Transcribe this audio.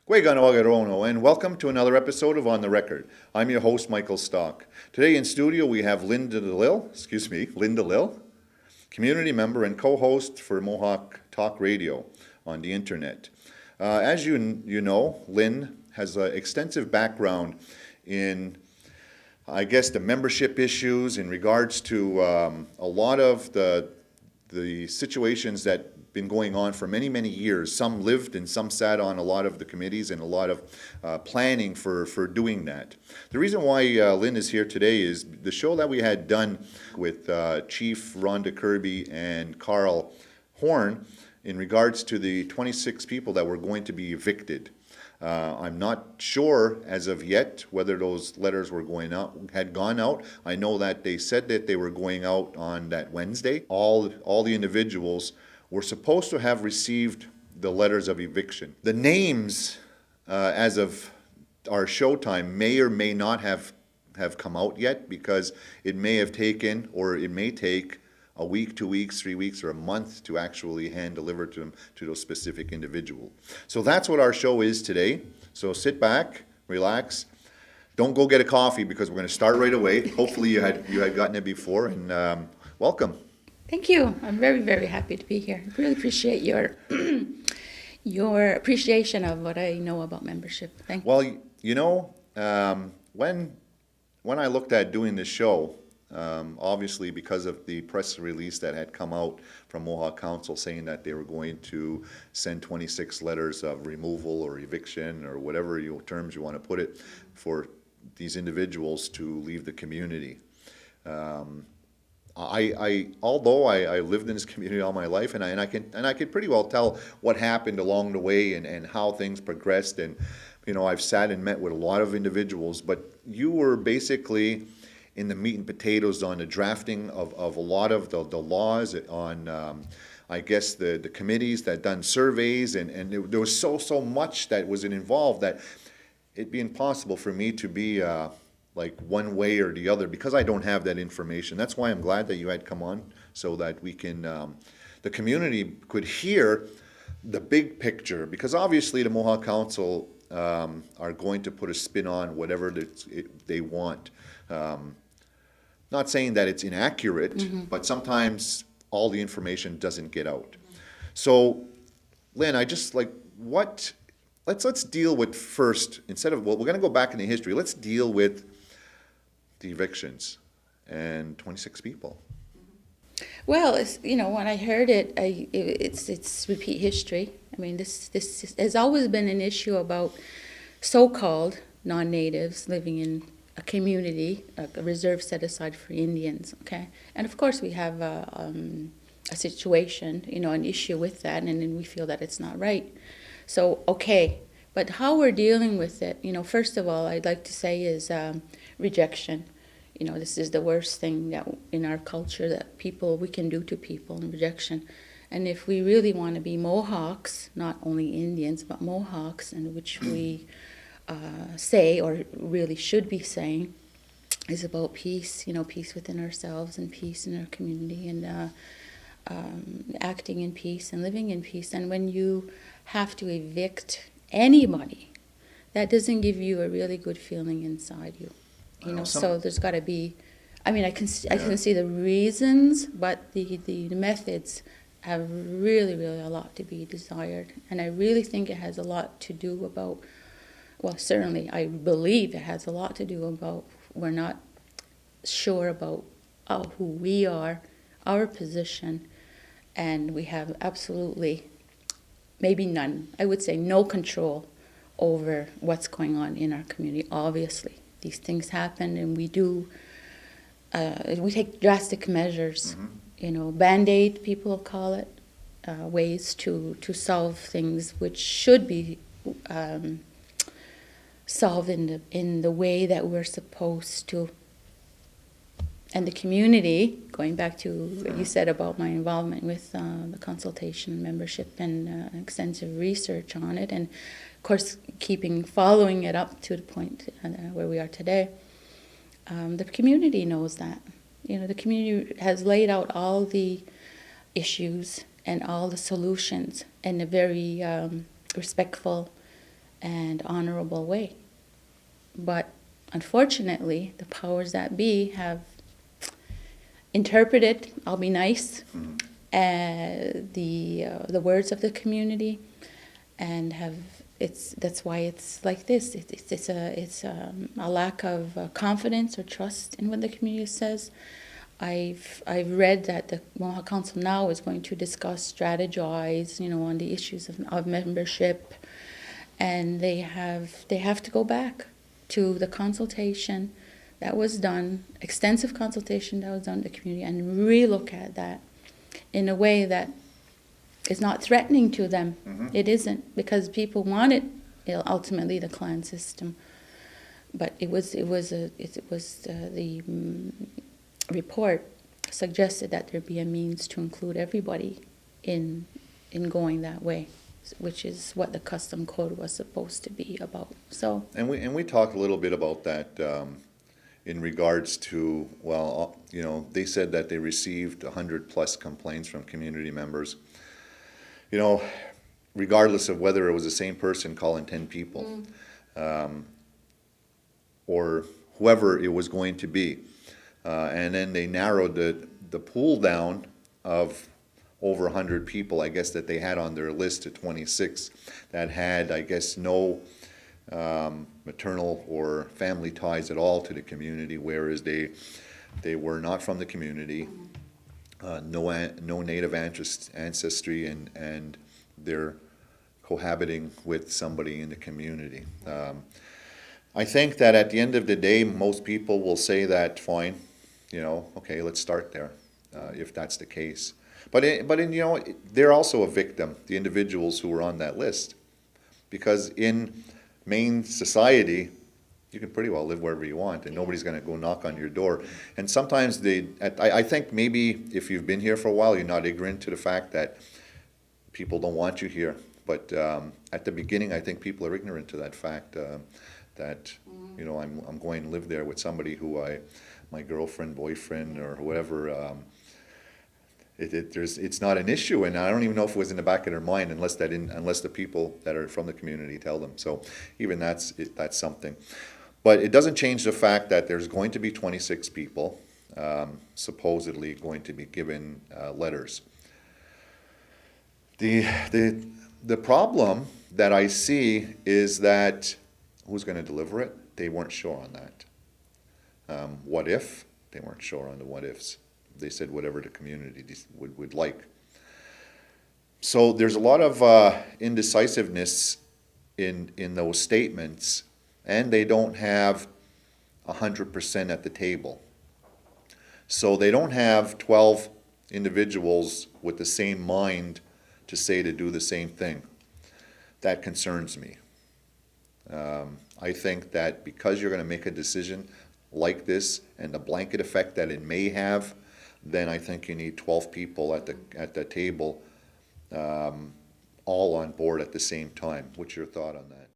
Gueganoagarono, and welcome to another episode of On the Record. I'm your host, Michael Stock. Today in studio we have Linda Lill, community member and co-host for Mohawk Talk Radio on the internet. As you know, Lynn has an extensive background in, the membership issues in regards to a lot of the situations that been going on for many, many years. Some lived and some sat on a lot of the committees and a lot of planning for doing that. The reason why Lynn is here today is the show that we had done with Chief Rhonda Kirby and Carl Horn in regards to the 26 people that were going to be evicted. I'm not sure as of yet whether those letters had gone out. I know that they said that they were going out on that Wednesday. All the individuals were supposed to have received the letters of eviction. The names, as of our showtime, may or may not have come out yet, because it may have taken, or it may take, a week, 2 weeks, 3 weeks, or a month to actually hand deliver to them, to those specific individuals. So that's what our show is today. So sit back, relax. Don't go get a coffee, because we're going to start right away. Hopefully you had gotten it before, and welcome. Thank you. I'm very, very happy to be here. I really appreciate your your appreciation of what I know about membership. Thank you. Well, when I looked at doing this show, obviously because of the press release that had come out from Mohawk Council saying that they were going to send 26 letters of removal or eviction or whatever terms you want to put it for these individuals to leave the community. Although I lived in this community all my life, and I can pretty well tell what happened along the way and how things progressed, and I've sat and met with a lot of individuals, but you were basically in the meat and potatoes on the drafting of a lot of the laws, on the committees that done surveys, and there was so much that was involved that it'd be impossible for me to be like one way or the other, because I don't have that information. That's why I'm glad that you had come on, so that we can, the community could hear the big picture, because obviously the Mohawk Council are going to put a spin on whatever they want. Not saying that it's inaccurate, but sometimes all the information doesn't get out. So, Lynn, let's deal with first, we're going to go back in the history, let's deal with the evictions and 26 people. Well, when I heard it, it's repeat history. I mean, this has always been an issue about so-called non-natives living in a community, a reserve set aside for Indians. Okay, and of course we have a situation, an issue with that, and then we feel that it's not right. So okay. But how we're dealing with it, first of all, I'd like to say is rejection. This is the worst thing that in our culture that we can do to people, and rejection. And if we really want to be Mohawks, not only Indians, but Mohawks, and which we say, or really should be saying, is about peace, peace within ourselves and peace in our community, and acting in peace and living in peace. And when you have to evict anybody, that doesn't give you a really good feeling inside you. So there's got to be, I can see the reasons, but the methods have really, really a lot to be desired. And I really think it has a lot to do about, well, certainly I believe it has a lot to do about we're not sure about who we are, our position, and we have absolutely maybe none, I would say no control over what's going on in our community. Obviously, these things happen, and we take drastic measures, Band-Aid, people call it, ways to solve things which should be solved in the way that we're supposed to. And the community, going back to what you said about my involvement with the consultation membership and extensive research on it, and of course following it up to the point where we are today, the community knows that. The community has laid out all the issues and all the solutions in a very respectful and honorable way. But unfortunately, the powers that be have interpreted, I'll be nice, the words of the community, and that's why it's like this. It's a lack of confidence or trust in what the community says. I've read that the Mohawk Council now is going to discuss, strategize, on the issues of membership, and they have to go back to the consultation that was done, extensive consultation that was done in the community, and relook at that in a way that is not threatening to them. It isn't, because people wanted ultimately the clan system, but the report suggested that there be a means to include everybody in going that way, which is what the custom code was supposed to be about. So, and we talked a little bit about that in regards to, they said that they received 100+ complaints from community members. Regardless of whether it was the same person calling 10 people, or whoever it was going to be. And then they narrowed the pool down of over 100 people, I guess, that they had on their list to 26 that had, I guess, no maternal or family ties at all to the community, whereas they were not from the community, no native ancestry, and they're cohabiting with somebody in the community. I think that at the end of the day, most people will say that, fine, okay, let's start there, if that's the case. But they're also a victim, the individuals who were on that list, because in Maine society, you can pretty well live wherever you want, and nobody's going to go knock on your door. And sometimes I think maybe if you've been here for a while, you're not ignorant to the fact that people don't want you here. But at the beginning, I think people are ignorant to that fact, that I'm going to live there with somebody who my girlfriend, boyfriend, or whatever. It's not an issue, and I don't even know if it was in the back of their mind unless the people that are from the community tell them. So even that's something. But it doesn't change the fact that there's going to be 26 people supposedly going to be given letters. The problem that I see is that who's going to deliver it? They weren't sure on that. What if? They weren't sure on the what ifs. They said whatever the community would like. So there's a lot of indecisiveness in those statements, and they don't have 100% at the table. So they don't have 12 individuals with the same mind to do the same thing. That concerns me. I think that because you're going to make a decision like this and the blanket effect that it may have, then I think you need 12 people at the table, all on board at the same time. What's your thought on that?